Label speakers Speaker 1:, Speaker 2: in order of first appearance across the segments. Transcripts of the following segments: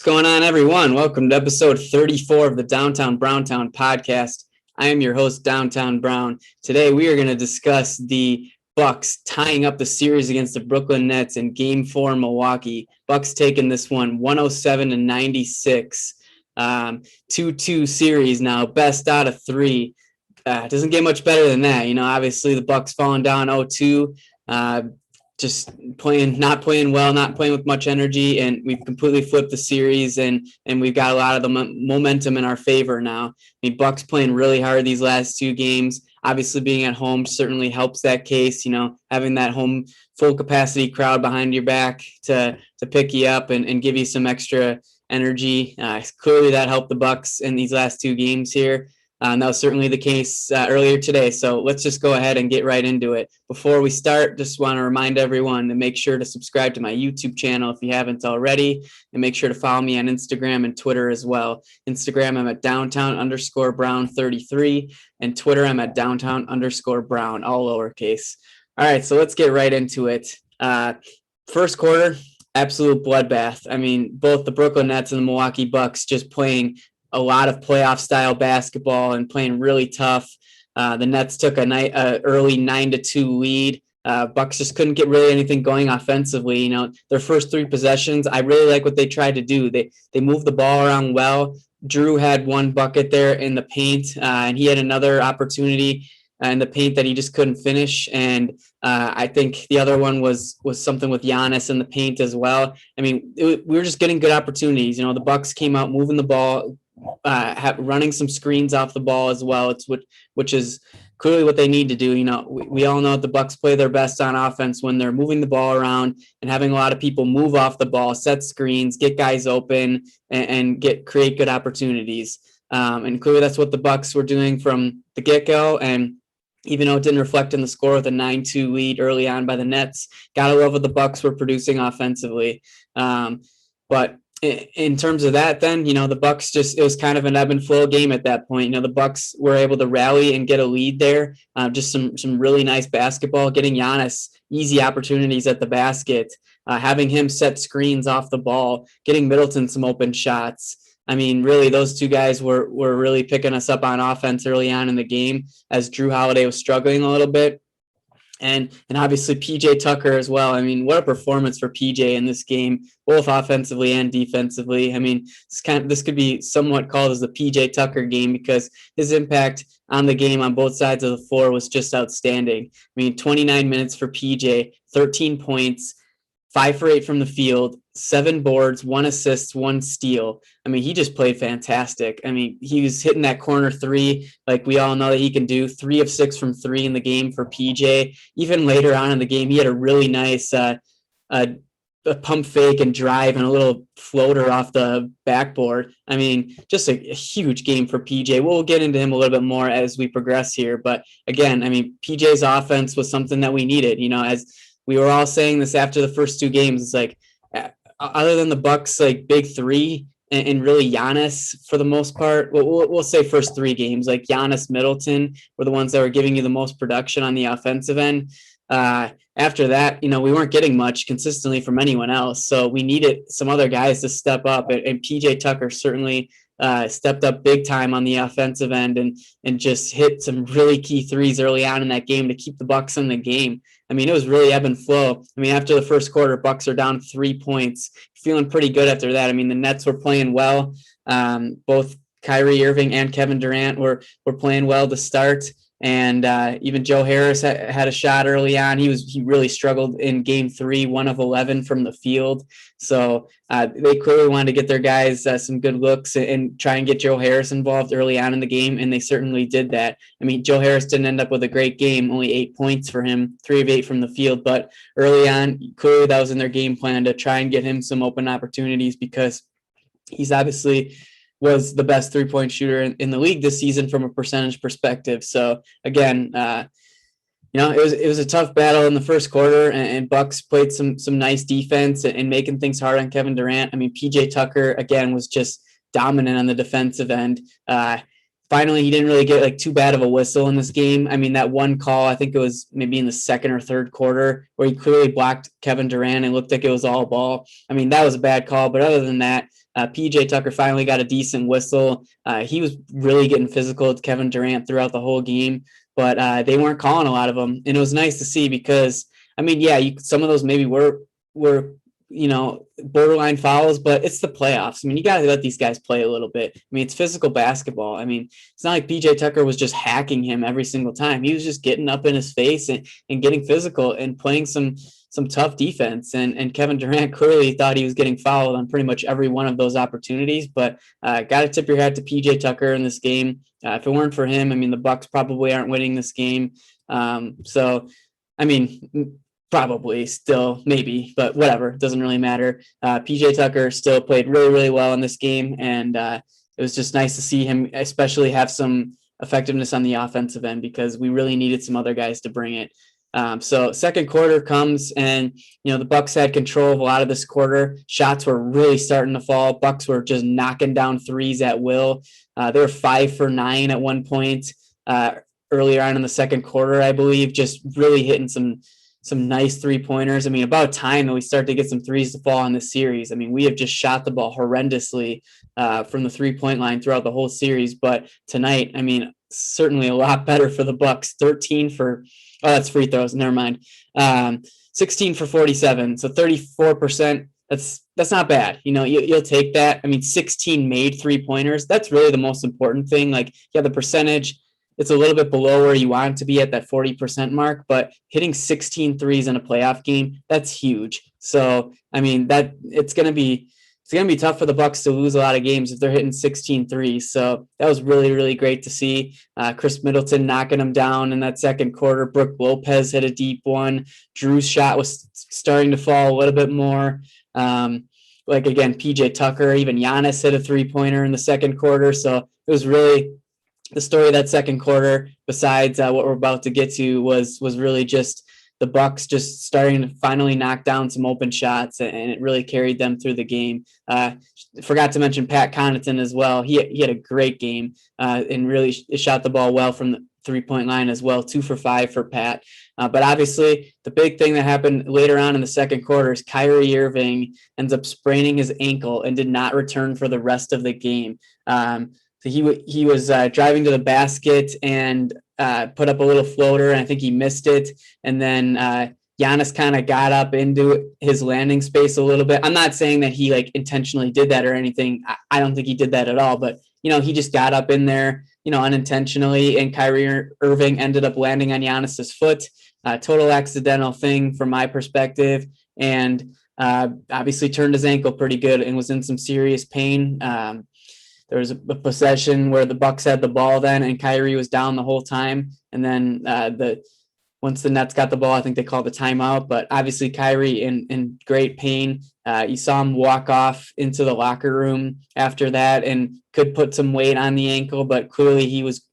Speaker 1: What's going on, everyone? Welcome to episode 34 of the Downtown Browntown podcast. I am your host, Downtown Brown. Today, we are going to discuss the Bucks tying up the series against the Brooklyn Nets in Game 4 in Milwaukee. Bucks taking this one 107-96. 2-2 series now, best out of three. Doesn't get much better than that. Obviously, the Bucks falling down 0-2. Just not playing well, not playing with much energy, and we've completely flipped the series, and we've got a lot of the momentum in our favor now. I mean, Bucks playing really hard these last two games. Obviously, being at home certainly helps that case. Having that home full capacity crowd behind your back to pick you up and give you some extra energy. Clearly, that helped the Bucks in these last two games here. That was certainly the case earlier today. So let's just go ahead and get right into it. Before we start, just want to remind everyone to make sure to subscribe to my YouTube channel if you haven't already, and make sure to follow me on Instagram and Twitter as well. Instagram, I'm at downtown_brown33, and Twitter, I'm at downtown_brown, all lowercase. All right, so let's get right into it. First quarter, absolute bloodbath. I mean, both the Brooklyn Nets and the Milwaukee Bucks just playing a lot of playoff style basketball and playing really tough. The Nets took a early 9-2 lead. Bucks just couldn't get really anything going offensively. Their first three possessions, I really like what they tried to do. They moved the ball around well. Drew had one bucket there in the paint, and he had another opportunity in the paint that he just couldn't finish. And I think the other one was something with Giannis in the paint as well. I mean, we were just getting good opportunities. The Bucks came out moving the ball, running some screens off the ball as well. Which is clearly what they need to do. We all know that the Bucks play their best on offense when they're moving the ball around and having a lot of people move off the ball, set screens, get guys open, and create good opportunities. And clearly that's what the Bucks were doing from the get-go. And even though it didn't reflect in the score with a 9-2 lead early on by the Nets, gotta love what the Bucks were producing offensively. But in terms of that, then, the Bucks it was kind of an ebb and flow game at that point. The Bucks were able to rally and get a lead there. Just some really nice basketball, getting Giannis easy opportunities at the basket, having him set screens off the ball, getting Middleton some open shots. I mean, really, those two guys were really picking us up on offense early on in the game as Drew Holiday was struggling a little bit. And obviously PJ Tucker as well. I mean, what a performance for PJ in this game, both offensively and defensively. I mean, this could be somewhat called as the PJ Tucker game because his impact on the game on both sides of the floor was just outstanding. I mean, 29 minutes for PJ, 13 points, 5 for 8 from the field, 7 boards, 1 assist, 1 steal. I mean, he just played fantastic. I mean, he was hitting that corner three like we all know that he can do. 3 of 6 from 3 in the game for PJ. Even later on in the game, he had a really nice a pump fake and drive and a little floater off the backboard. I mean, just a huge game for PJ. We'll get into him a little bit more as we progress here. But again, I mean, PJ's offense was something that we needed, as we were all saying this after the first two games. It's like, other than the Bucks, like big three and really Giannis for the most part, we'll say first 3 games, like Giannis, Middleton were the ones that were giving you the most production on the offensive end. After that, we weren't getting much consistently from anyone else. So we needed some other guys to step up, and PJ Tucker certainly stepped up big time on the offensive end and just hit some really key threes early on in that game to keep the Bucks in the game. I mean, it was really ebb and flow. I mean, after the first quarter, Bucks are down 3 points, feeling pretty good after that. I mean, the Nets were playing well. Both Kyrie Irving and Kevin Durant were playing well to start. And even Joe Harris had a shot early on. He really struggled in game 3, 1 of 11 from the field. So they clearly wanted to get their guys some good looks and try and get Joe Harris involved early on in the game, and they certainly did that. I mean, Joe Harris didn't end up with a great game, only 8 points for him, 3 of 8 from the field. But early on, clearly that was in their game plan to try and get him some open opportunities because he's obviously was the best 3-point shooter in the league this season from a percentage perspective. So again, it was a tough battle in the first quarter, and Bucks played some nice defense and making things hard on Kevin Durant. I mean, PJ Tucker again was just dominant on the defensive end. Thought finally he didn't really get like too bad of a whistle in this game. I mean, that one call, I think it was maybe in the second or third quarter where he clearly blocked Kevin Durant and looked like it was all ball. I mean, that was a bad call, but other than that, PJ Tucker finally got a decent whistle. He was really getting physical with Kevin Durant throughout the whole game, but they weren't calling a lot of them. And it was nice to see because, I mean, yeah, some of those maybe were borderline fouls, but it's the playoffs. I mean, you got to let these guys play a little bit. I mean, it's physical basketball. I mean, it's not like PJ Tucker was just hacking him every single time. He was just getting up in his face and getting physical and playing some tough defense. And Kevin Durant clearly thought he was getting fouled on pretty much every one of those opportunities, but got to tip your hat to PJ Tucker in this game. If it weren't for him, I mean, the Bucks probably aren't winning this game. So, I mean, probably still maybe, but whatever, it doesn't really matter. PJ Tucker still played really, really well in this game. And it was just nice to see him especially have some effectiveness on the offensive end because we really needed some other guys to bring it. So second quarter comes and, the Bucks had control of a lot of this quarter. Shots were really starting to fall. Bucks were just knocking down threes at will. They were 5 for 9 at one point earlier on in the second quarter, I believe, just really hitting some nice 3-pointers. I mean, about time that we start to get some threes to fall in this series. I mean, we have just shot the ball horrendously from the 3-point line throughout the whole series. But tonight, I mean, certainly a lot better for the Bucks. 13 for, that's free throws. Never mind. 16 for 47. So 34%. That's not bad. You'll take that. I mean, 16 made 3-pointers. That's really the most important thing. Like, yeah, the percentage, it's a little bit below where you want it to be at that 40% mark, but hitting 16 threes in a playoff game, that's huge. So, I mean, that it's going to be tough for the Bucks to lose a lot of games if they're hitting 16 threes. So that was really, really great to see. Chris Middleton knocking them down in that second quarter. Brook Lopez hit a deep one. Drew's shot was starting to fall a little bit more. Like, again, PJ Tucker, even Giannis hit a 3-pointer in the second quarter. So it was really the story of that second quarter, besides what we're about to get to, was really just the Bucks just starting to finally knock down some open shots, and it really carried them through the game. Forgot to mention Pat Connaughton as well. He had a great game and really shot the ball well from the 3-point line as well. 2 for 5 for Pat. But obviously, the big thing that happened later on in the second quarter is Kyrie Irving ends up spraining his ankle and did not return for the rest of the game. So he was driving to the basket and put up a little floater, and I think he missed it. And then Giannis kind of got up into his landing space a little bit. I'm not saying that he intentionally did that or anything. I don't think he did that at all. But he just got up in there, unintentionally, and Kyrie Irving ended up landing on Giannis's foot. Total accidental thing from my perspective, and obviously turned his ankle pretty good and was in some serious pain. There was a possession where the Bucks had the ball then, and Kyrie was down the whole time. And then once the Nets got the ball, I think they called the timeout. But obviously Kyrie in great pain. You saw him walk off into the locker room after that and could put some weight on the ankle, but clearly he was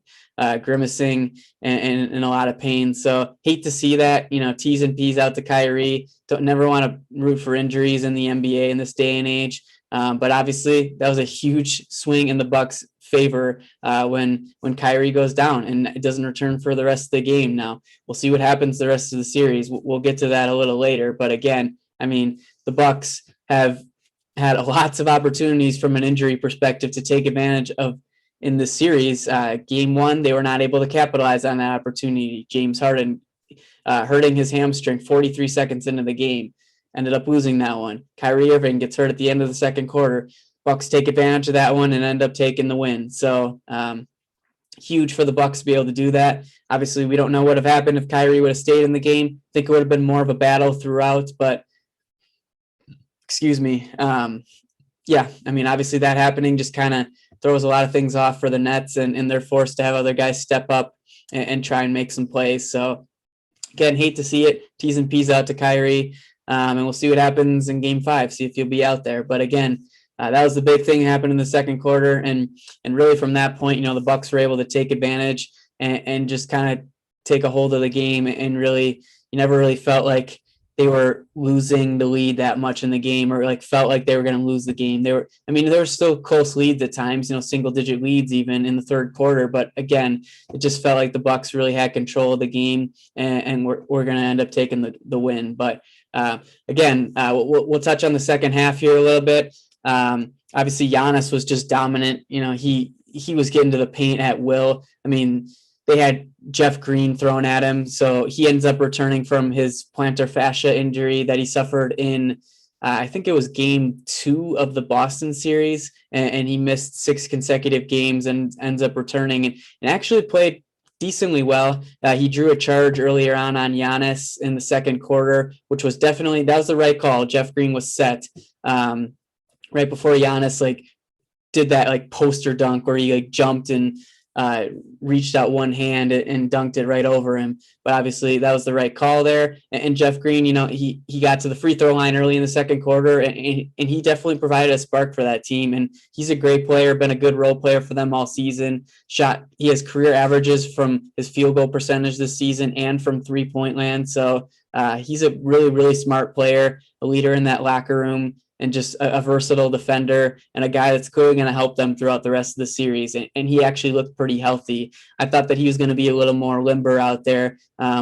Speaker 1: grimacing and in a lot of pain. So hate to see that, T's and P's out to Kyrie. Don't never want to root for injuries in the NBA in this day and age. But obviously that was a huge swing in the Bucks' favor when Kyrie goes down and it doesn't return for the rest of the game. Now we'll see what happens the rest of the series. We'll get to that a little later. But again, I mean, the Bucks have had lots of opportunities from an injury perspective to take advantage of in this series. Game 1, they were not able to capitalize on that opportunity. James Harden hurting his hamstring 43 seconds into the game. Ended up losing that one. Kyrie Irving gets hurt at the end of the second quarter. Bucks take advantage of that one and end up taking the win. So huge for the Bucks to be able to do that. Obviously, we don't know what would have happened if Kyrie would have stayed in the game. I think it would have been more of a battle throughout, but excuse me. Yeah, I mean, obviously that happening just kind of throws a lot of things off for the Nets, and they're forced to have other guys step up and try and make some plays. So again, hate to see it. T's and P's out to Kyrie. And we'll see what happens in game 5, see if you'll be out there. But again, that was the big thing that happened in the second quarter. And really from that point, the Bucks were able to take advantage and just kind of take a hold of the game. And really, you never really felt like they were losing the lead that much in the game, or like felt like they were going to lose the game. There were still close leads at times, single digit leads even in the third quarter. But again, it just felt like the Bucks really had control of the game, and we're going to end up taking the win. But again, we'll touch on the second half here a little bit. Obviously, Giannis was just dominant. He was getting to the paint at will. I mean, they had Jeff Green thrown at him, so he ends up returning from his plantar fascia injury that he suffered in, I think it was game 2 of the Boston series, and he missed 6 consecutive games and ends up returning and actually played decently well. He drew a charge earlier on Giannis in the second quarter, which was that was the right call. Jeff Green was set right before Giannis did that poster dunk where he jumped and reached out one hand and dunked it right over him. But obviously that was the right call there. And Jeff Green, he got to the free throw line early in the second quarter, and he definitely provided a spark for that team. And he's a great player, been a good role player for them all season. He has career averages from his field goal percentage this season and from 3-point land. So he's a really, really smart player, a leader in that locker room, and just a versatile defender and a guy that's clearly going to help them throughout the rest of the series. And he actually looked pretty healthy. I thought that he was going to be a little more limber out there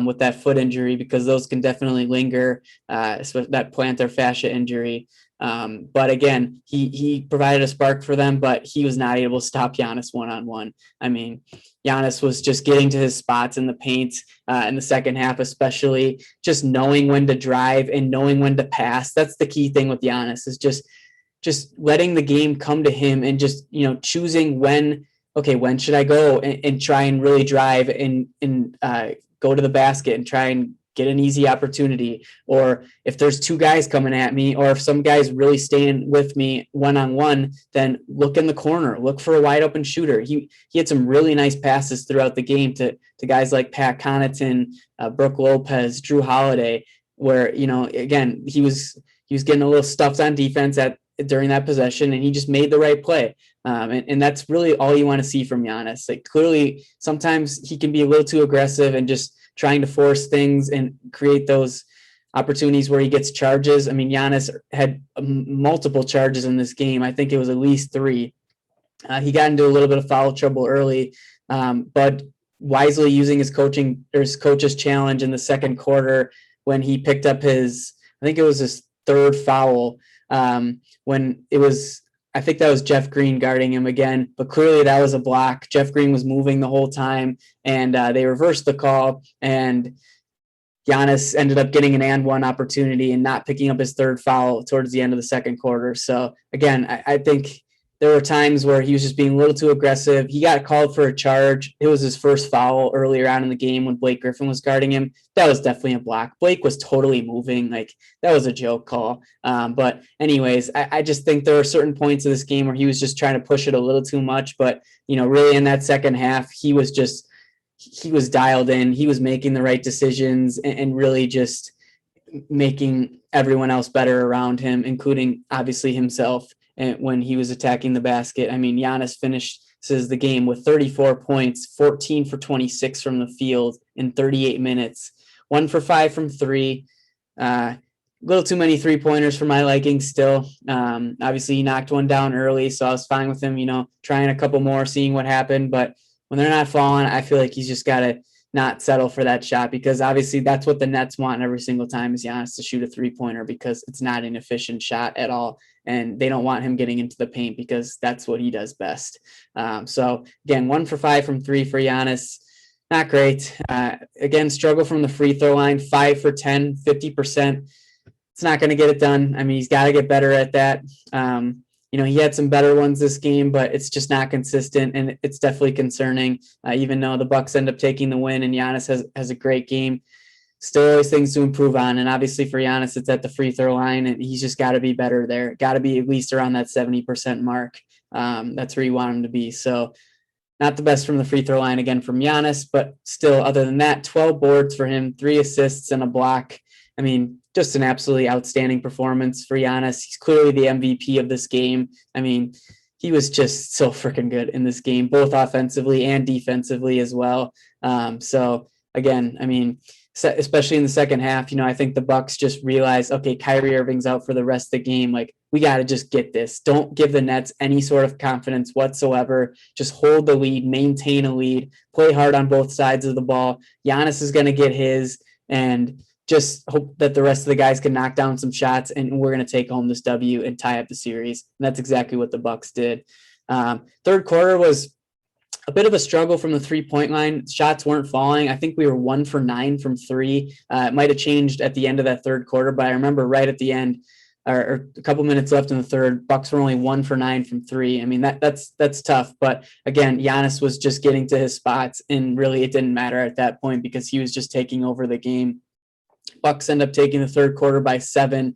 Speaker 1: with that foot injury, because those can definitely linger, that plantar fascia injury. But again, he provided a spark for them, but he was not able to stop Giannis one-on-one. I mean, Giannis was just getting to his spots in the paint in the second half, especially just knowing when to drive and knowing when to pass. That's the key thing with Giannis, is just letting the game come to him and just, choosing when should I go and try and really drive and go to the basket and try and get an easy opportunity. Or if there's 2 guys coming at me, or if some guy's really staying with me one-on-one, then look in the corner, look for a wide open shooter. He had some really nice passes throughout the game to guys like Pat Connaughton, Brooke Lopez, Drew Holiday, where, again, he was getting a little stuffed on defense during that possession, and he just made the right play. And that's really all you want to see from Giannis. Clearly, sometimes he can be a little too aggressive and just trying to force things and create those opportunities where he gets charges. I mean, Giannis had multiple charges in this game. I think it was at least 3. He got into a little bit of foul trouble early, but wisely using his coach's challenge in the second quarter when he picked up I think it was his 3rd foul, when it was, I think that was Jeff Green guarding him again, but clearly that was a block. Jeff Green was moving the whole time, and they reversed the call, and Giannis ended up getting an and one opportunity and not picking up his 3rd foul towards the end of the second quarter. So again, I think there were times where he was just being a little too aggressive. He got called for a charge. It was his first foul earlier on in the game when Blake Griffin was guarding him. That was definitely a block. Blake was totally moving. That was a joke call. But anyways, I just think there were certain points of this game where he was just trying to push it a little too much. But, really in that second half, he was dialed in. He was making the right decisions and really just making everyone else better around him, including obviously himself. And when he was attacking the basket, I mean, Giannis finishes the game with 34 points, 14 for 26 from the field in 38 minutes, 1 for 5 from 3. A little too many 3-pointers for my liking still. Obviously, he knocked one down early, so I was fine with him, trying a couple more, seeing what happened. But when they're not falling, I feel like he's just got to not settle for that shot, because obviously that's what the Nets want every single time, is Giannis to shoot a 3-pointer, because it's not an efficient shot at all. And they don't want him getting into the paint, because that's what he does best. So again, 1 for 5 from 3 for Giannis. Not great. Again, struggle from the free throw line, 5 for 10, 50%. It's not going to get it done. I mean, he's got to get better at that. He had some better ones this game, but it's just not consistent, and it's definitely concerning. Even though the Bucks end up taking the win and Giannis has a great game, still always things to improve on. And obviously for Giannis, it's at the free throw line, and he's just got to be better there. Got to be at least around that 70% mark. That's where you want him to be. So not the best from the free throw line again from Giannis, but still, other than that, 12 boards for him, 3 assists and a block. I mean, just an absolutely outstanding performance for Giannis. He's clearly the MVP of this game. I mean, he was just so freaking good in this game, both offensively and defensively as well. So again, I mean, especially in the second half. I think the Bucks just realized, okay, Kyrie Irving's out for the rest of the game. Like, we got to just get this. Don't give the Nets any sort of confidence whatsoever. Just hold the lead, maintain a lead, play hard on both sides of the ball. Giannis is going to get his, and just hope that the rest of the guys can knock down some shots, and we're going to take home this W and tie up the series. And that's exactly what the Bucks did. Third quarter was a bit of a struggle from the 3-point line. Shots weren't falling. I think we were 1 for 9 from 3. It might have changed at the end of that third quarter, but I remember right at the end, or a couple minutes left in the third, Bucks were only 1 for 9 from 3. I mean, that's tough. But again, Giannis was just getting to his spots, and really it didn't matter at that point because he was just taking over the game. Bucks end up taking the third quarter by 7.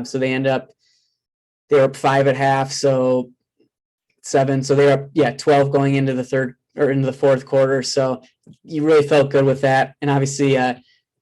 Speaker 1: So they were up 5 at half. So 7. So they were up, 12 going into the third or into the fourth quarter. So you really felt good with that. And obviously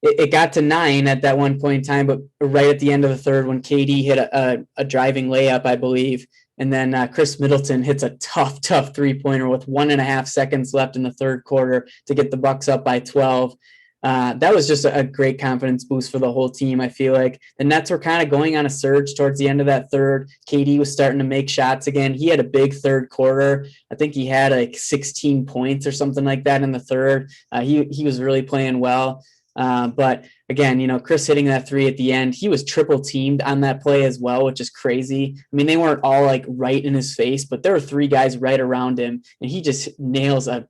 Speaker 1: it got to 9 at that one point in time, but right at the end of the third when KD hit a driving layup, I believe. And then Chris Middleton hits a tough 3-pointer with 1.5 seconds left in the third quarter to get the Bucks up by 12. That was just a great confidence boost for the whole team. I feel like the Nets were kind of going on a surge towards the end of that third. KD was starting to make shots again. He had a big third quarter. I think he had like 16 points or something like that in the third. He was really playing well. But again, Chris hitting that 3 at the end, he was triple teamed on that play as well, which is crazy. I mean, they weren't all like right in his face, but there were 3 guys right around him, and he just nails a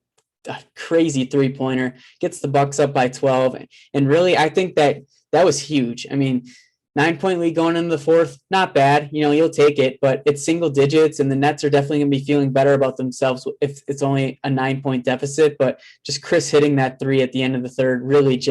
Speaker 1: crazy 3-pointer, gets the Bucks up by 12. And really, I think that was huge. I mean, 9-point lead going into the fourth, not bad. You'll take it, but it's single digits, and the Nets are definitely going to be feeling better about themselves if it's only a 9-point deficit. But just Chris hitting that 3 at the end of the third really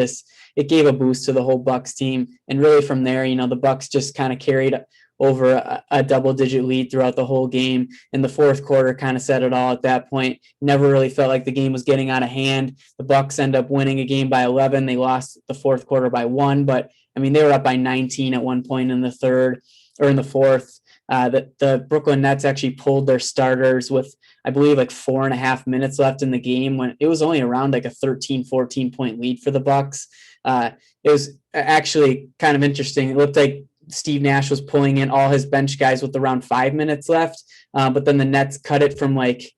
Speaker 1: it gave a boost to the whole Bucks team. And really from there, the Bucks just kind of carried over a double-digit lead throughout the whole game. And the fourth quarter kind of said it all at that point. Never really felt like the game was getting out of hand. The Bucks end up winning a game by 11. They lost the fourth quarter by 1, but I mean, they were up by 19 at one point in the third or in the fourth. The Brooklyn Nets actually pulled their starters with, I believe, like 4.5 minutes left in the game when it was only around like a 13, 14-point lead for the Bucks. It was actually kind of interesting. It looked like Steve Nash was pulling in all his bench guys with around 5 minutes left. But then the Nets cut it from like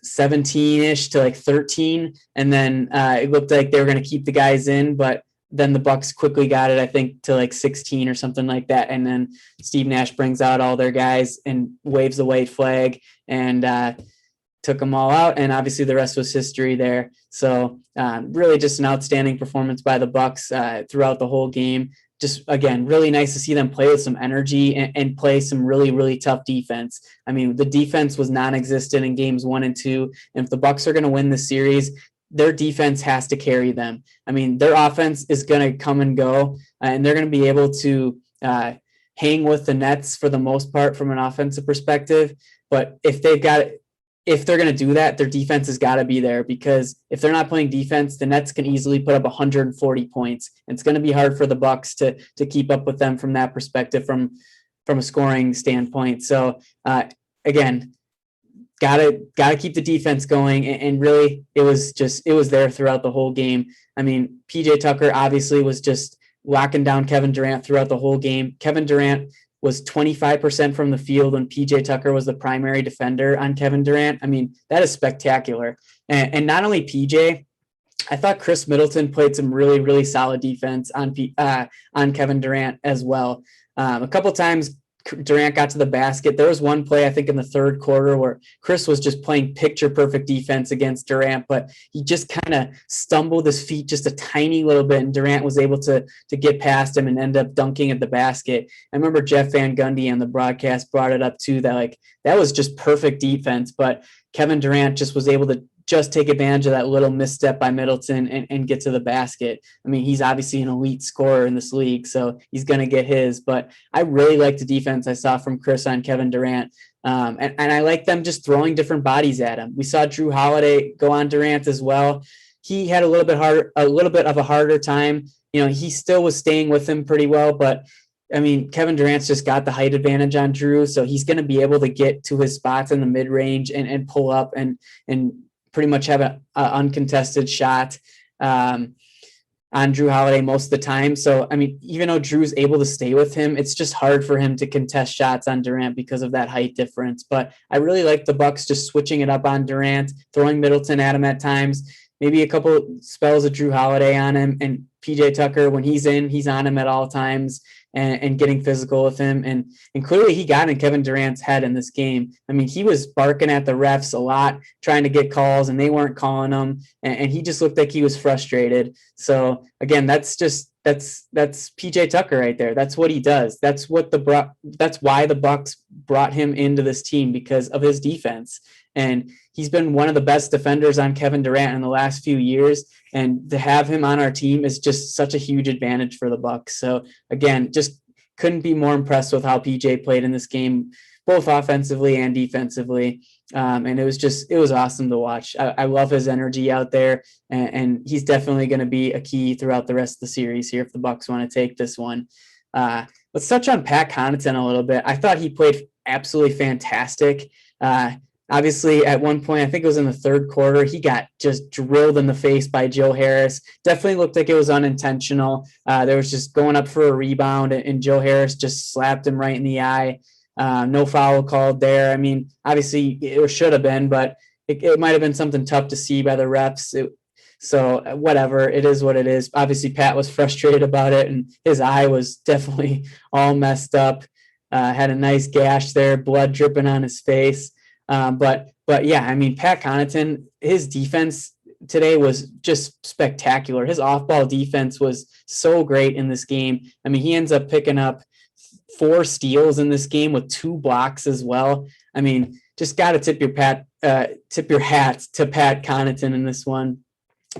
Speaker 1: 17-ish to like 13. And then it looked like they were going to keep the guys in, but then the Bucks quickly got it, I think, to like 16 or something like that. And then Steve Nash brings out all their guys and waves the white flag and took them all out. And obviously the rest was history there. So really just an outstanding performance by the Bucks throughout the whole game. Just, again, really nice to see them play with some energy and play some really, really tough defense. I mean, the defense was non-existent in games 1 and 2. And if the Bucks are going to win the series, their defense has to carry them. I mean, their offense is going to come and go, and they're going to be able to hang with the Nets for the most part from an offensive perspective. But if they're going to do that, their defense has got to be there, because if they're not playing defense, the Nets can easily put up 140 points. And it's going to be hard for the Bucks to keep up with them from that perspective, from a scoring standpoint. So again, gotta keep the defense going, and really it was there throughout the whole game. I mean, PJ Tucker obviously was just locking down Kevin Durant throughout the whole game. Kevin Durant was 25% from the field when PJ Tucker was the primary defender on Kevin Durant. I mean, that is spectacular. And not only PJ, I thought Chris Middleton played some really, really solid defense on Kevin Durant as well. A couple times Durant got to the basket. There was one play, I think, in the third quarter where Chris was just playing picture perfect defense against Durant, but he just kind of stumbled his feet just a tiny little bit, and Durant was able to get past him and end up dunking at the basket. I remember Jeff Van Gundy on the broadcast brought it up too, that like that was just perfect defense, but Kevin Durant just was able to just take advantage of that little misstep by Middleton and get to the basket. I mean, he's obviously an elite scorer in this league, so he's going to get his. But I really liked the defense I saw from Chris on Kevin Durant. And I like them just throwing different bodies at him. We saw Drew Holiday go on Durant as well. He had a little bit of a harder time. He still was staying with him pretty well, but I mean, Kevin Durant's just got the height advantage on Drew, so he's going to be able to get to his spots in the mid-range and pull up and pretty much have an uncontested shot. on Drew Holiday most of the time. So, I mean, even though Drew's able to stay with him, it's just hard for him to contest shots on Durant because of that height difference. But I really like the Bucks just switching it up on Durant, throwing Middleton at him at times, maybe a couple spells of Drew Holiday on him, and PJ Tucker, when he's in, he's on him at all times. And getting physical with him. And clearly he got in Kevin Durant's head in this game. I mean, he was barking at the refs a lot, trying to get calls, and they weren't calling him. And he just looked like he was frustrated. So again, that's PJ Tucker right there. That's what he does. That's why the Bucks brought him into this team, because of his defense. And he's been one of the best defenders on Kevin Durant in the last few years. And to have him on our team is just such a huge advantage for the Bucks. So again, just couldn't be more impressed with how PJ played in this game, both offensively and defensively. And it was awesome to watch. I love his energy out there, and he's definitely going to be a key throughout the rest of the series here if the Bucks want to take this one. Let's touch on Pat Connaughton a little bit. I thought he played absolutely fantastic. Obviously, at one point, I think it was in the third quarter, he got just drilled in the face by Joe Harris. Definitely looked like it was unintentional. There was just going up for a rebound, and Joe Harris just slapped him right in the eye. No foul called there. I mean, obviously, it should have been, but it might have been something tough to see by the refs. So whatever, it is what it is. Obviously, Pat was frustrated about it, and his eye was definitely all messed up. Had a nice gash there, blood dripping on his face. But yeah, I mean, Pat Connaughton, his defense today was just spectacular. His off-ball defense was so great in this game. I mean, he ends up picking up 4 steals in this game with 2 blocks as well. I mean, just got to tip your hat to Pat Connaughton in this one.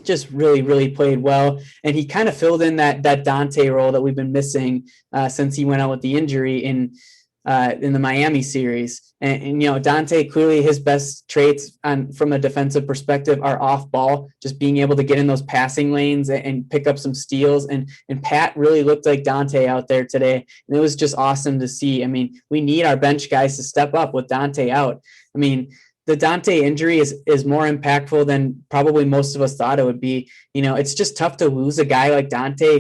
Speaker 1: Just really, really played well. And he kind of filled in that Dante role that we've been missing since he went out with the injury in the Miami series. And you know, Dante, clearly his best traits from a defensive perspective are off ball, just being able to get in those passing lanes and pick up some steals. And Pat really looked like Dante out there today. And it was just awesome to see. I mean, we need our bench guys to step up with Dante out. I mean, the Dante injury is more impactful than probably most of us thought it would be. You know, it's just tough to lose a guy like Dante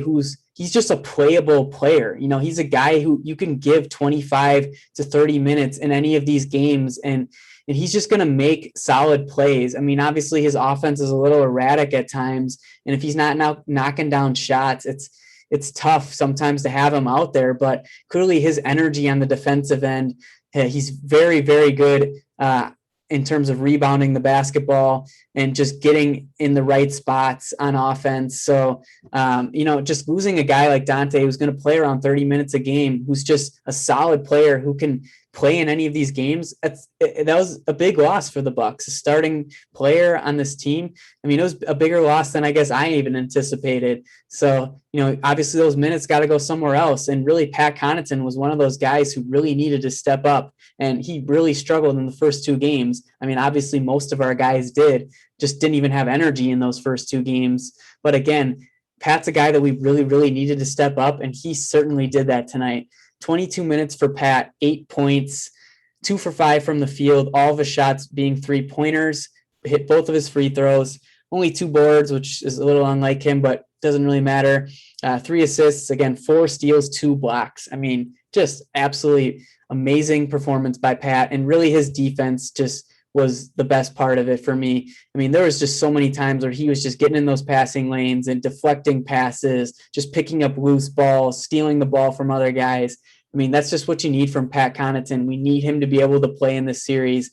Speaker 1: he's just a playable player. You know, he's a guy who you can give 25 to 30 minutes in any of these games, and he's just going to make solid plays. I mean, obviously his offense is a little erratic at times, and if he's not now knocking down shots, it's tough sometimes to have him out there. But clearly his energy on the defensive end, he's very, very good in terms of rebounding the basketball and just getting in the right spots on offense. So, you know, just losing a guy like Dante, who's going to play around 30 minutes a game, who's just a solid player who can play in any of these games, that was a big loss for the Bucks. A starting player on this team, I mean, it was a bigger loss than I guess I even anticipated. So, you know, obviously those minutes got to go somewhere else. And really, Pat Connaughton was one of those guys who really needed to step up, and he really struggled in the first 2 games. I mean, obviously most of our guys just didn't even have energy in those first 2 games. But again, Pat's a guy that we really, really needed to step up, and he certainly did that tonight. 22 minutes for Pat, 8 points, 2 for 5 from the field, all of his shots being 3-pointers, hit both of his free throws, only 2 boards, which is a little unlike him, but doesn't really matter. 3 assists, again, 4 steals, 2 blocks. I mean, just absolutely amazing performance by Pat, and really his defense just was the best part of it for me. I mean, there was just so many times where he was just getting in those passing lanes and deflecting passes, just picking up loose balls, stealing the ball from other guys. I mean, that's just what you need from Pat Connaughton. We need him to be able to play in this series.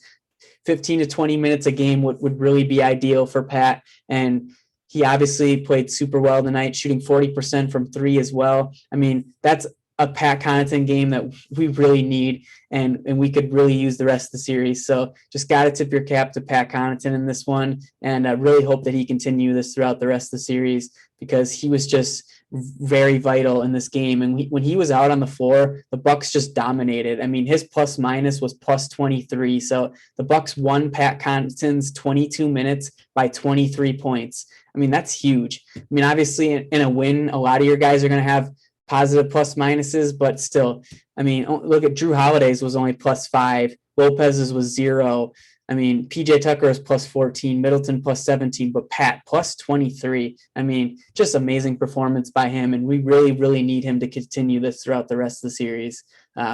Speaker 1: 15 to 20 minutes a game would really be ideal for Pat. And he obviously played super well tonight, shooting 40% from 3 as well. I mean, that's a Pat Connaughton game that we really need, and we could really use the rest of the series. So just got to tip your cap to Pat Connaughton in this one, and I really hope that he continue this throughout the rest of the series, because he was just very vital in this game. And when he was out on the floor, the Bucks just dominated. I mean, his plus minus was plus 23. So the Bucks won Pat Connaughton's 22 minutes by 23 points. I mean, that's huge. I mean, obviously in a win, a lot of your guys are going to have positive plus minuses, but still, I mean, look at Drew Holiday's was only plus 5. Lopez's was 0. I mean, PJ Tucker is plus 14, Middleton plus 17, but Pat plus 23. I mean, just amazing performance by him. And we really, really need him to continue this throughout the rest of the series.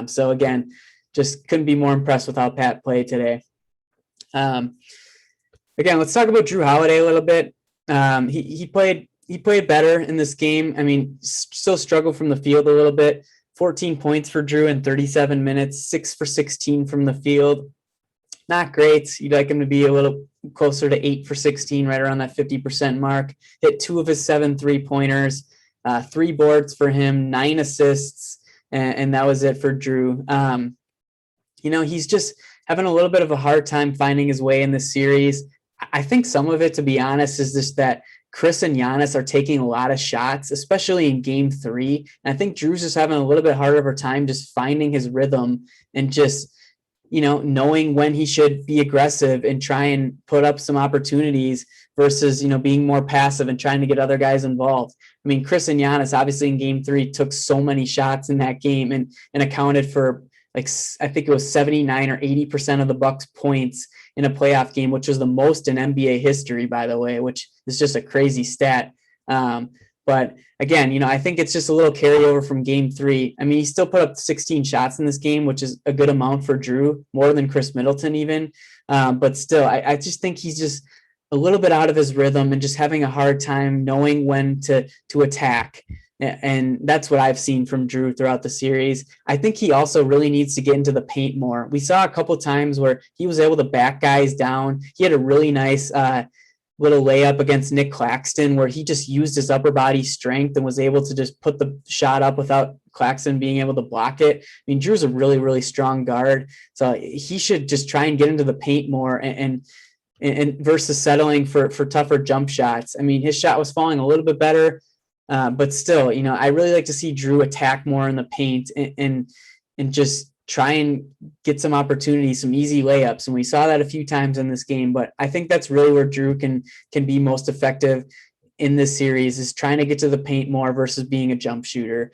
Speaker 1: So again, just couldn't be more impressed with how Pat played today. Again, let's talk about Jrue Holiday a little bit. He played better in this game. I mean, still struggled from the field a little bit. 14 points for Jrue in 37 minutes, 6 for 16 from the field. Not great. You'd like him to be a little closer to 8 for 16, right around that 50% mark. Hit 2 of his 7 3-pointers, 3 boards for him, 9 assists, and that was it for Jrue. He's just having a little bit of a hard time finding his way in this series. I think some of it, to be honest, is just that Chris and Giannis are taking a lot of shots, especially in game 3. And I think Jrue's just having a little bit harder of a time just finding his rhythm and just, knowing when he should be aggressive and try and put up some opportunities versus, being more passive and trying to get other guys involved. I mean, Chris and Giannis obviously in game 3 took so many shots in that game and accounted for I think it was 79 or 80% of the Bucks points in a playoff game, which was the most in NBA history, by the way, which is just a crazy stat. But again, I think it's just a little carryover from game 3. I mean, he still put up 16 shots in this game, which is a good amount for Jrue, more than Chris Middleton even. But still, I just think he's just a little bit out of his rhythm and just having a hard time knowing when to attack. And that's what I've seen from Jrue throughout the series. I think he also really needs to get into the paint more. We saw a couple times where he was able to back guys down. He had a really nice little layup against Nick Claxton where he just used his upper body strength and was able to just put the shot up without Claxton being able to block it. I mean, Drew's a really, really strong guard. So he should just try and get into the paint more and versus settling for tougher jump shots. I mean, his shot was falling a little bit better. But still, I really like to see Jrue attack more in the paint and just try and get some opportunities, some easy layups. And we saw that a few times in this game, but I think that's really where Jrue can be most effective in this series is trying to get to the paint more versus being a jump shooter,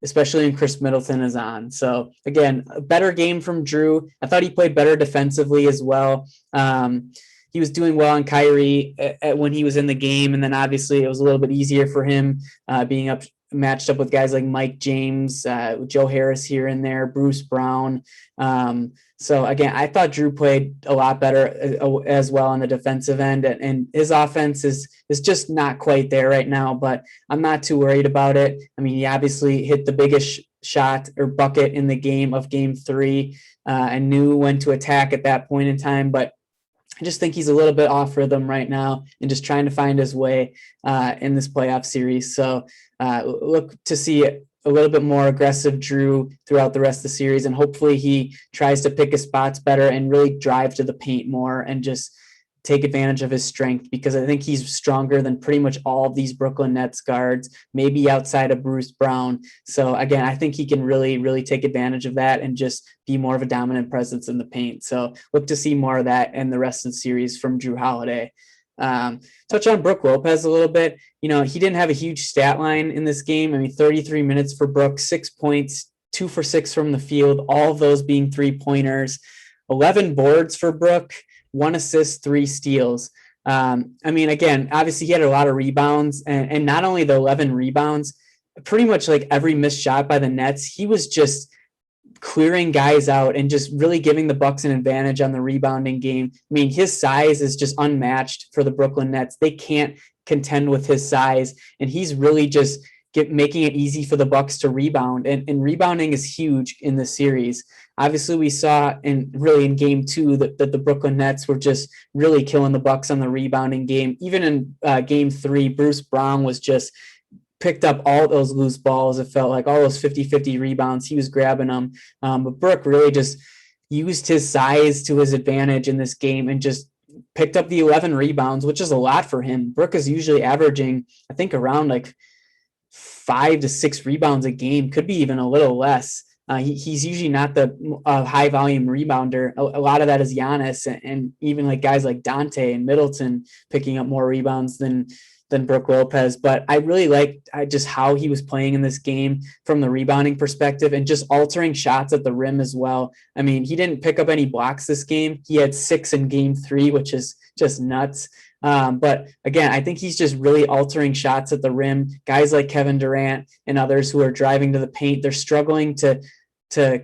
Speaker 1: especially when Chris Middleton is on. So again, a better game from Jrue. I thought he played better defensively as well. He was doing well on Kyrie when he was in the game. And then obviously it was a little bit easier for him being matched up with guys like Mike James, Joe Harris here and there, Bruce Brown. So again, I thought Jrue played a lot better as well on the defensive end, and his offense is just not quite there right now, but I'm not too worried about it. I mean, he obviously hit the biggest shot or bucket in the game of game 3 and knew when to attack at that point in time, but I just think he's a little bit off rhythm right now and just trying to find his way in this playoff series. So look to see a little bit more aggressive Jrue throughout the rest of the series. And hopefully he tries to pick his spots better and really drive to the paint more and just take advantage of his strength, because I think he's stronger than pretty much all of these Brooklyn Nets guards, maybe outside of Bruce Brown. So again, I think he can really, really take advantage of that and just be more of a dominant presence in the paint. So look to see more of that in the rest of the series from Jrue Holiday. Touch on Brook Lopez a little bit. He didn't have a huge stat line in this game. I mean, 33 minutes for Brook, 6 points, 2 for 6 from the field, all of those being 3-pointers, 11 boards for Brook, 1 assist, 3 steals. I mean, again, obviously he had a lot of rebounds, and not only the 11 rebounds, pretty much like every missed shot by the Nets, he was just clearing guys out and just really giving the Bucks an advantage on the rebounding game. I mean, his size is just unmatched for the Brooklyn Nets. They can't contend with his size, and he's really just making it easy for the Bucks to rebound. And rebounding is huge in this series. Obviously, we saw in game 2 that the Brooklyn Nets were just really killing the Bucks on the rebounding game. Even in game 3, Bruce Brown was just picked up all those loose balls. It felt like all those 50-50 rebounds. He was grabbing them. But Brook really just used his size to his advantage in this game and just picked up the 11 rebounds, which is a lot for him. Brook is usually averaging, I think, around like 5 to 6 rebounds a game, could be even a little less. He's usually not the high volume rebounder. A lot of that is Giannis and even like guys like Dante and Middleton picking up more rebounds than than Brook Lopez, but I really liked just how he was playing in this game from the rebounding perspective and just altering shots at the rim as well. I mean, he didn't pick up any blocks this game. He had 6 in game 3, which is just nuts. But again, I think he's just really altering shots at the rim. Guys like Kevin Durant and others who are driving to the paint, they're struggling to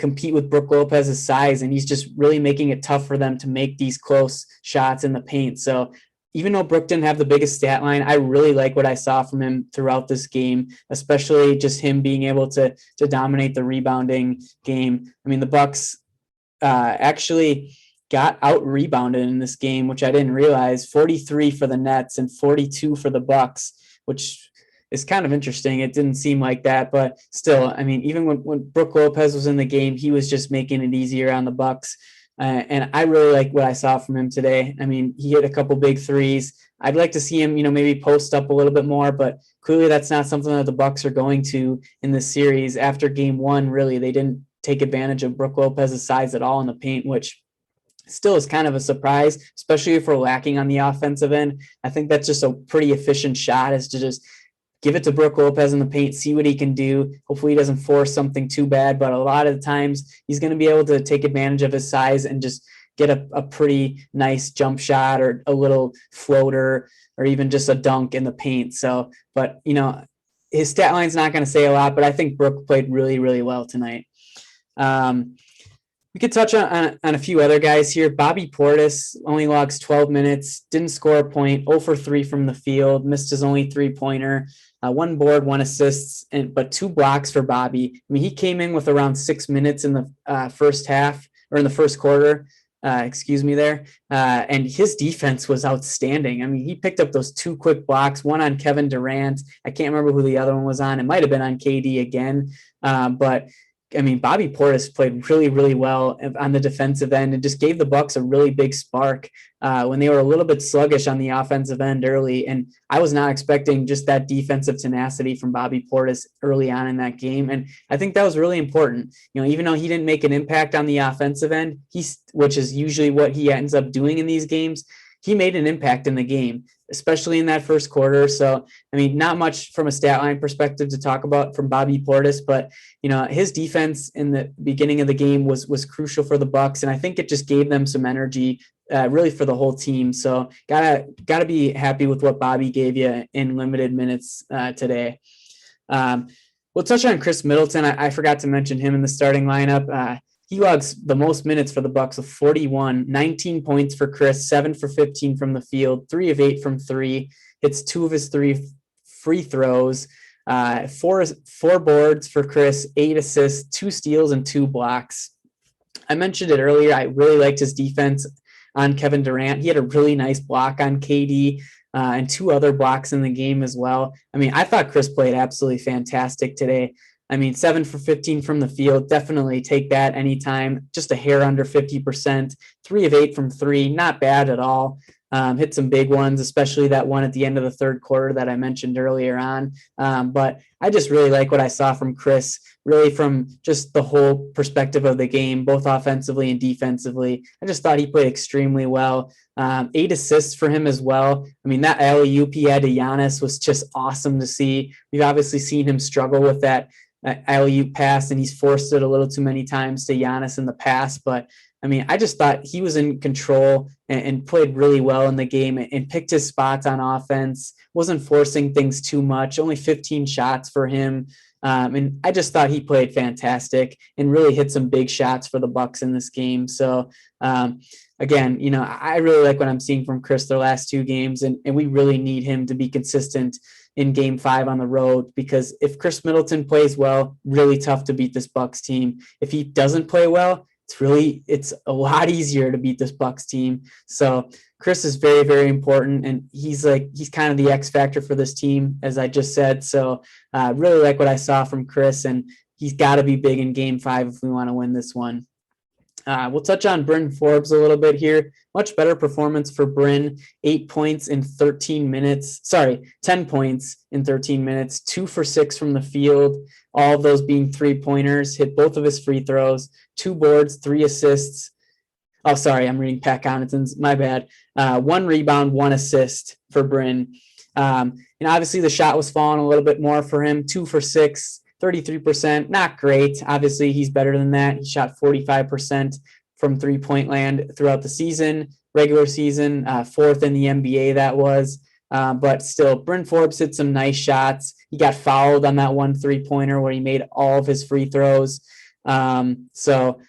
Speaker 1: compete with Brook Lopez's size, and he's just really making it tough for them to make these close shots in the paint. So even though Brook didn't have the biggest stat line, I really like what I saw from him throughout this game, especially just him being able to dominate the rebounding game. I mean, the Bucks actually got out rebounded in this game, which I didn't realize. 43 for the Nets and 42 for the Bucks, which is kind of interesting. It didn't seem like that, but still, I mean, even when Brook Lopez was in the game, he was just making it easier on the Bucks. And I really like what I saw from him today. I mean, he hit a couple big threes. I'd like to see him, maybe post up a little bit more, but clearly that's not something that the Bucks are going to in this series. After game 1, really, they didn't take advantage of Brook Lopez's size at all in the paint, which still is kind of a surprise, especially if we're lacking on the offensive end. I think that's just a pretty efficient shot, is to just give it to Brook Lopez in the paint, see what he can do. Hopefully he doesn't force something too bad, but a lot of the times he's going to be able to take advantage of his size and just get a pretty nice jump shot or a little floater or even just a dunk in the paint. So, but his stat line's not going to say a lot, but I think Brook played really, really well tonight. We could touch on a few other guys here. Bobby Portis only logs 12 minutes, didn't score a point, 0 for 3 from the field, missed his only 3-pointer, 1 board, 1 assist, but 2 blocks for Bobby. I mean, he came in with around 6 minutes in the first half, or in the first quarter, and his defense was outstanding. I mean, he picked up those 2 quick blocks, one on Kevin Durant. I can't remember who the other one was on. It might have been on KD again, but I mean, Bobby Portis played really, really well on the defensive end and just gave the Bucks a really big spark when they were a little bit sluggish on the offensive end early. And I was not expecting just that defensive tenacity from Bobby Portis early on in that game. And I think that was really important. Even though he didn't make an impact on the offensive end, which is usually what he ends up doing in these games, he made an impact in the game, especially in that first quarter. So, I mean, not much from a stat line perspective to talk about from Bobby Portis, but, his defense in the beginning of the game was crucial for the Bucks. And I think it just gave them some energy really for the whole team. So gotta be happy with what Bobby gave you in limited minutes today. We'll touch on Chris Middleton. I forgot to mention him in the starting lineup. He logs the most minutes for the Bucks of 41, 19 points for Chris, 7 for 15 from the field, 3 of 8 from 3, hits 2 of his 3 free throws, 4 boards for Chris, 8 assists, 2 steals, and 2 blocks. I mentioned it earlier. I really liked his defense on Kevin Durant. He had a really nice block on KD and 2 other blocks in the game as well. I mean, I thought Chris played absolutely fantastic today. I mean, 7 for 15 from the field, definitely take that anytime. Just a hair under 50%, 3 of 8 from 3, not bad at all. Hit some big ones, especially that one at the end of the third quarter that I mentioned earlier on. But I just really like what I saw from Chris, really from just the whole perspective of the game, both offensively and defensively. I just thought he played extremely well. 8 assists for him as well. I mean, that alley-oop he had to Giannis was just awesome to see. We've obviously seen him struggle with that alley-oop pass, and he's forced it a little too many times to Giannis in the past. But I mean, I just thought he was in control and played really well in the game and picked his spots on offense, wasn't forcing things too much, only 15 shots for him. And I just thought he played fantastic and really hit some big shots for the Bucks in this game. So again, I really like what I'm seeing from Chris their last 2 games, and we really need him to be consistent in game 5 on the road, because if Chris Middleton plays well, really tough to beat this Bucks team. If he doesn't play well, it's a lot easier to beat this Bucks team. So Chris is very, very important, and he's kind of the X factor for this team, as I just said. So really like what I saw from Chris, and he's got to be big in game 5 if we want to win this one. We'll touch on Bryn Forbes a little bit here. Much better performance for Bryn. 8 points in 13 minutes. 10 points in 13 minutes. 2 for 6 from the field. All of those being 3-pointers. Hit both of his free throws. 2 boards, 3 assists. Oh, sorry, I'm reading Pat Connaughton's. My bad. 1 rebound, 1 assist for Bryn. And obviously the shot was falling a little bit more for him, 2 for 6, 33%, not great. Obviously he's better than that. He shot 45% from 3-point land throughout the season, regular season, fourth in the NBA that was. But still, Bryn Forbes hit some nice shots. He got fouled on that 1 3-pointer where he made all of his free throws. So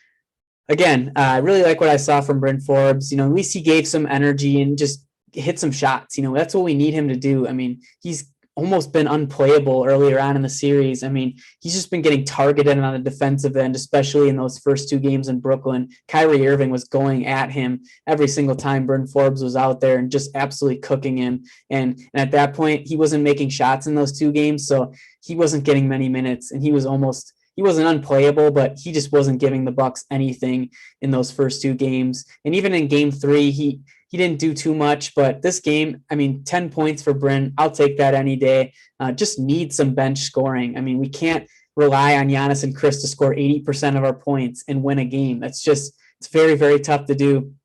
Speaker 1: again, I really like what I saw from Bryn Forbes. At least he gave some energy and just hit some shots. That's what we need him to do. I mean, he's almost been unplayable earlier on in the series. I mean, he's just been getting targeted on the defensive end, especially in those first 2 games in Brooklyn. Kyrie Irving was going at him every single time Bryn Forbes was out there and just absolutely cooking him. And at that point, he wasn't making shots in those 2 games, so he wasn't getting many minutes, and he wasn't unplayable, but he just wasn't giving the Bucks anything in those first 2 games. And even in game 3, he didn't do too much, but this game, 10 points for Bryn, I'll take that any day. Just need some bench scoring. We can't rely on Giannis and Chris to score 80% of our points and win a game. It's very, very tough to do.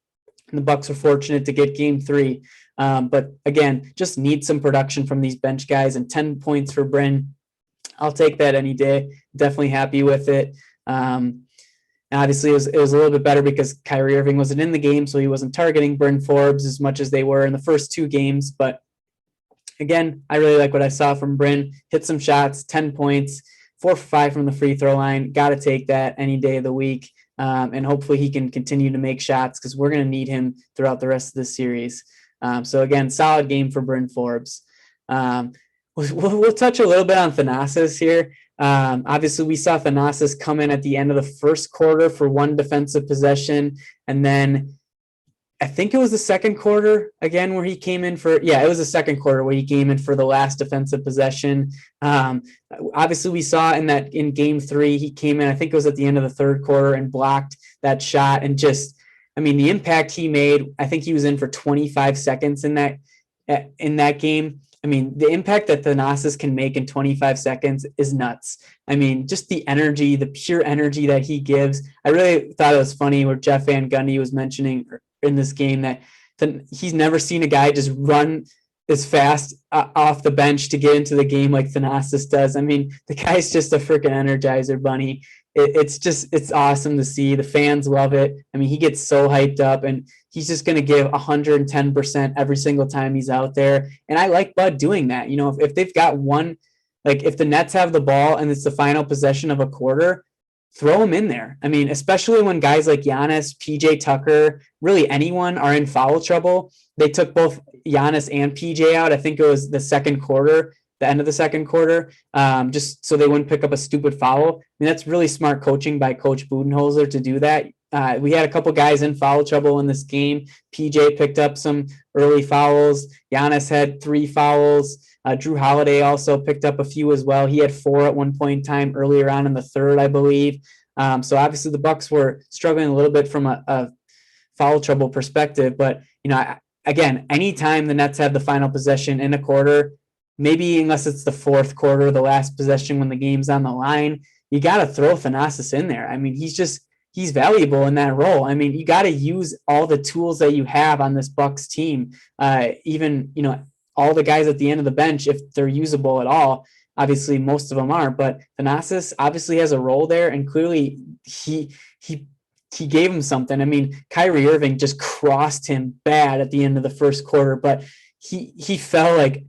Speaker 1: And the Bucks are fortunate to get game 3. But again, just need some production from these bench guys, and 10 points for Bryn, I'll take that any day. Definitely happy with it. And obviously, it was a little bit better because Kyrie Irving wasn't in the game, so he wasn't targeting Bryn Forbes as much as they were in the first 2 games. But again, I really like what I saw from Bryn. Hit some shots, 10 points, 4 for 5 from the free throw line. Got to take that any day of the week. And hopefully he can continue to make shots because we're going to need him throughout the rest of the series. So again, solid game for Bryn Forbes. We'll touch a little bit on Thanasis here. Obviously, we saw Thanasis come in at the end of the first quarter for 1 defensive possession. And then I think it was the second quarter again where he came in for, it was the second quarter where he came in for the last defensive possession. Obviously, we saw in game 3, he came in, I think it was at the end of the third quarter, and blocked that shot. And just, the impact he made, I think he was in for 25 seconds in that game. The impact that Thanasis can make in 25 seconds is nuts. Just the energy, the pure energy that he gives. I really thought it was funny where Jeff Van Gundy was mentioning in this game that he's never seen a guy just run as fast off the bench to get into the game like Thanasis does. The guy's just a freaking Energizer bunny. It's awesome to see. The fans love it. He gets so hyped up, and he's just going to give 110% every single time he's out there. And I like Bud doing that. If they've got one, like if the Nets have the ball and it's the final possession of a quarter, throw him in there. Especially when guys like Giannis, PJ Tucker, really anyone are in foul trouble. They took both Giannis and PJ out. I think it was the end of the second quarter, just so they wouldn't pick up a stupid foul. That's really smart coaching by Coach Budenholzer to do that. We had a couple guys in foul trouble in this game. PJ picked up some early fouls. Giannis had 3 fouls. Drew Holiday also picked up a few as well. He had 4 at one point in time earlier on in the third, I believe. So obviously the Bucks were struggling a little bit from a foul trouble perspective. But, again, anytime the Nets have the final possession in a quarter, maybe unless it's the fourth quarter, the last possession when the game's on the line, you got to throw Thanasis in there. He's valuable in that role. You got to use all the tools that you have on this Bucks team. Even, all the guys at the end of the bench, if they're usable at all. Obviously, most of them aren't, but Thanasis obviously has a role there, and clearly he gave him something. Kyrie Irving just crossed him bad at the end of the first quarter, but he fell like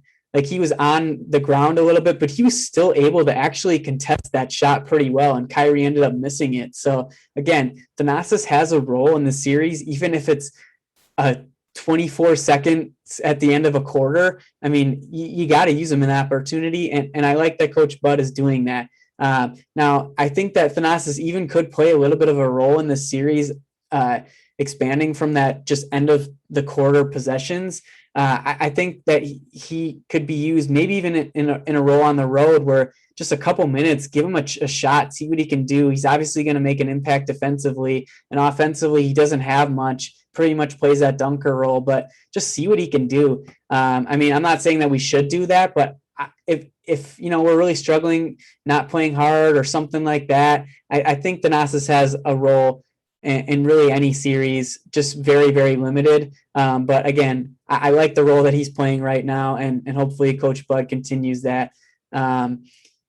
Speaker 1: he was on the ground a little bit, but he was still able to actually contest that shot pretty well, and Kyrie ended up missing it. So again, Thanasis has a role in the series, even if it's a 24 seconds at the end of a quarter. You got to use him in that opportunity, and I like that Coach Bud is doing that. Now, I think that Thanasis even could play a little bit of a role in this series, expanding from that just end of the quarter possessions. I think that he could be used maybe even in a role on the road where just a couple minutes, give him a shot, see what he can do. He's obviously going to make an impact defensively, and offensively he doesn't have much, pretty much plays that dunker role, but just see what he can do. I'm not saying that we should do that, but if we're really struggling, not playing hard or something like that, I think Thanasis has a role and really any series, just very, very limited. But again, I like the role that he's playing right now, and hopefully Coach Bud continues that.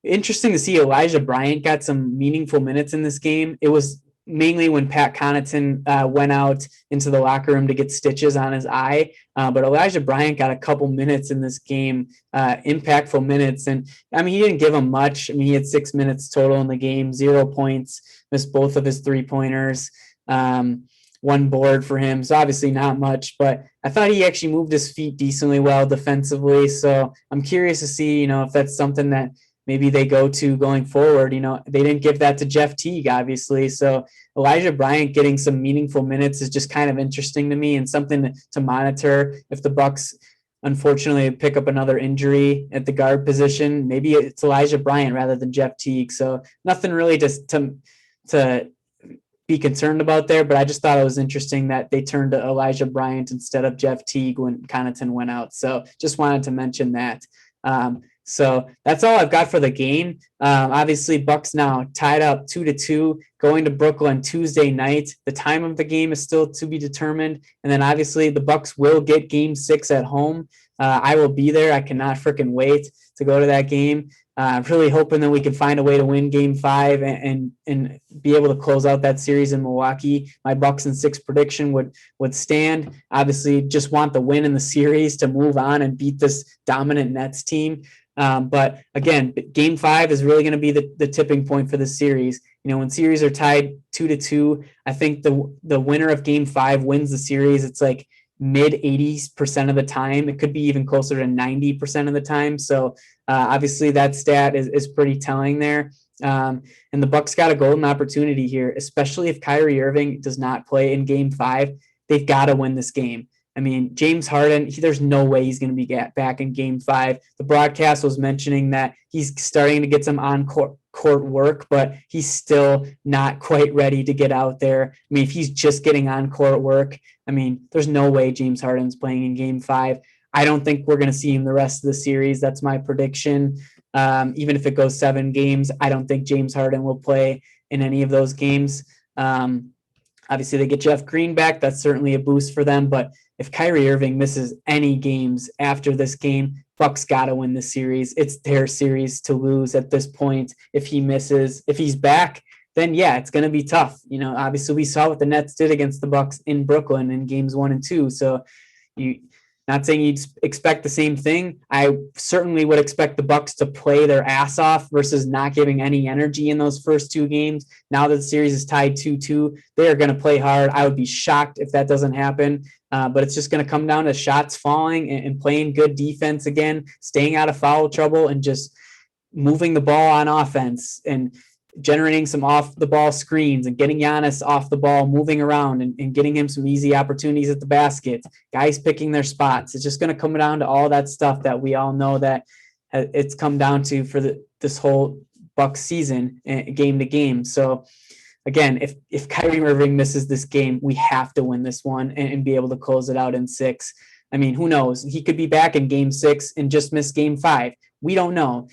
Speaker 1: Interesting to see Elijah Bryant got some meaningful minutes in this game. It was mainly when Pat Connaughton went out into the locker room to get stitches on his eye. But Elijah Bryant got a couple minutes in this game, impactful minutes. And I mean, he didn't give him much. I mean, he had 6 minutes total in the game, 0 points, missed both of his 3-pointers, 1 board for him. So obviously not much, but I thought he actually moved his feet decently well defensively. So I'm curious to see, if that's something that maybe they go to going forward. They didn't give that to Jeff Teague, obviously. So Elijah Bryant getting some meaningful minutes is just kind of interesting to me and something to monitor. If the Bucks unfortunately pick up another injury at the guard position, maybe it's Elijah Bryant rather than Jeff Teague. So nothing really to be concerned about there, but I just thought it was interesting that they turned to Elijah Bryant instead of Jeff Teague when Connaughton went out. So just wanted to mention that. So that's all I've got for the game. Obviously, Bucks now tied up 2-2, going to Brooklyn Tuesday night. The time of the game is still to be determined. And then obviously the Bucks will get Game 6 at home. I will be there. I cannot freaking wait to go to that game. Really hoping that we can find a way to win Game 5 and be able to close out that series in Milwaukee. My Bucks in 6 prediction would stand. Obviously, just want the win in the series to move on and beat this dominant Nets team. But again, Game 5 is really going to be the tipping point for the series. When series are tied 2-2, I think the winner of Game 5 wins the series. It's like mid 80% of the time. It could be even closer to 90% of the time. So obviously that stat is pretty telling there. And the Bucks got a golden opportunity here, especially if Kyrie Irving does not play in Game 5. They've got to win this game. I mean, James Harden, there's no way he's going to be back in Game 5. The broadcast was mentioning that he's starting to get some on-court work, but he's still not quite ready to get out there. I mean, if he's just getting on-court work, I mean, there's no way James Harden's playing in Game 5. I don't think we're going to see him the rest of the series. That's my prediction. Even if it goes 7 games, I don't think James Harden will play in any of those games. Obviously, they get Jeff Green back. That's certainly a boost for them, but if Kyrie Irving misses any games after this game, Bucks got to win the series. It's their series to lose at this point. If he's back, then yeah, it's going to be tough. Obviously we saw what the Nets did against the Bucks in Brooklyn in games 1 and 2. So not saying you'd expect the same thing. I certainly would expect the Bucks to play their ass off versus not giving any energy in those first 2 games. Now that the series is tied 2-2, they are going to play hard. I would be shocked if that doesn't happen. But it's just going to come down to shots falling and playing good defense again, staying out of foul trouble, and just moving the ball on offense and generating some off-the-ball screens and getting Giannis off the ball, moving around and getting him some easy opportunities at the basket, guys picking their spots. It's just going to come down to all that stuff that we all know that it's come down to for this whole Bucks season, game to game. So again, if Kyrie Irving misses this game, we have to win this one and be able to close it out in 6. I mean, who knows? He could be back in Game 6 and just miss Game 5. We don't know.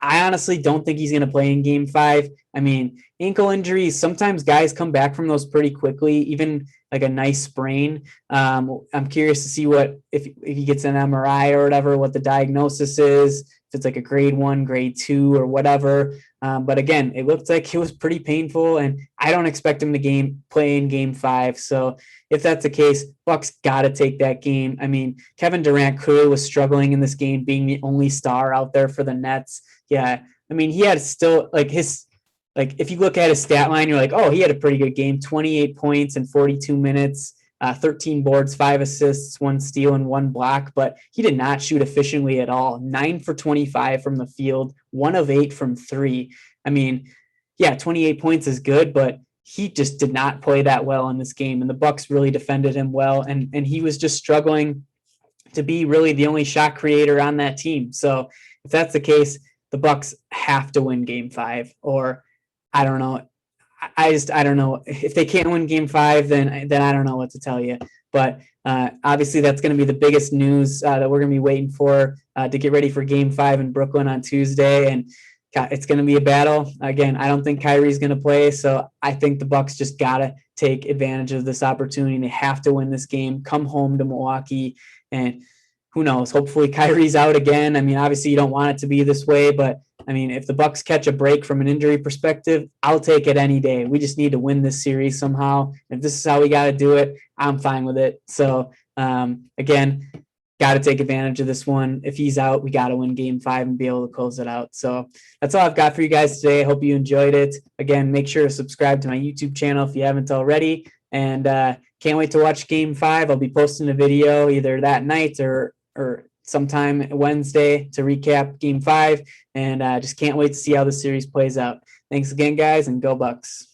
Speaker 1: I honestly don't think he's going to play in Game 5. I mean, ankle injuries, sometimes guys come back from those pretty quickly, even like a nice sprain. I'm curious to see if he gets an MRI or whatever, what the diagnosis is, if it's like a grade 1, grade 2 or whatever. But again, it looked like it was pretty painful, and I don't expect him to play in Game 5. So if that's the case, Bucks got to take that game. I mean, Kevin Durant clearly was struggling in this game, being the only star out there for the Nets. Yeah, I mean, he had still if you look at his stat line, you're like, oh, he had a pretty good game, 28 points in 42 minutes, 13 boards, 5 assists, 1 steal, and 1 block, but he did not shoot efficiently at all. 9 for 25 from the field, 1 of 8 from 3. I mean, yeah, 28 points is good, but he just did not play that well in this game, and the Bucks really defended him well, and he was just struggling to be really the only shot creator on that team. So if that's the case, the Bucks have to win Game 5, or I don't know. I don't know. If they can't win Game 5, then I don't know what to tell you. But obviously, that's going to be the biggest news that we're going to be waiting for to get ready for Game 5 in Brooklyn on Tuesday. And it's going to be a battle. Again, I don't think Kyrie's going to play, so I think the Bucks just got to take advantage of this opportunity. They have to win this game, come home to Milwaukee, and who knows? Hopefully Kyrie's out again. I mean, obviously you don't want it to be this way, but I mean, if the Bucks catch a break from an injury perspective, I'll take it any day. We just need to win this series somehow. If this is how we got to do it, I'm fine with it. So again, got to take advantage of this one. If he's out, we got to win game 5 and be able to close it out. So that's all I've got for you guys today. I hope you enjoyed it. Again, make sure to subscribe to my YouTube channel if you haven't already. And can't wait to watch game 5. I'll be posting a video either that night or sometime Wednesday to recap game 5. And just can't wait to see how the series plays out. Thanks again, guys, and go Bucks.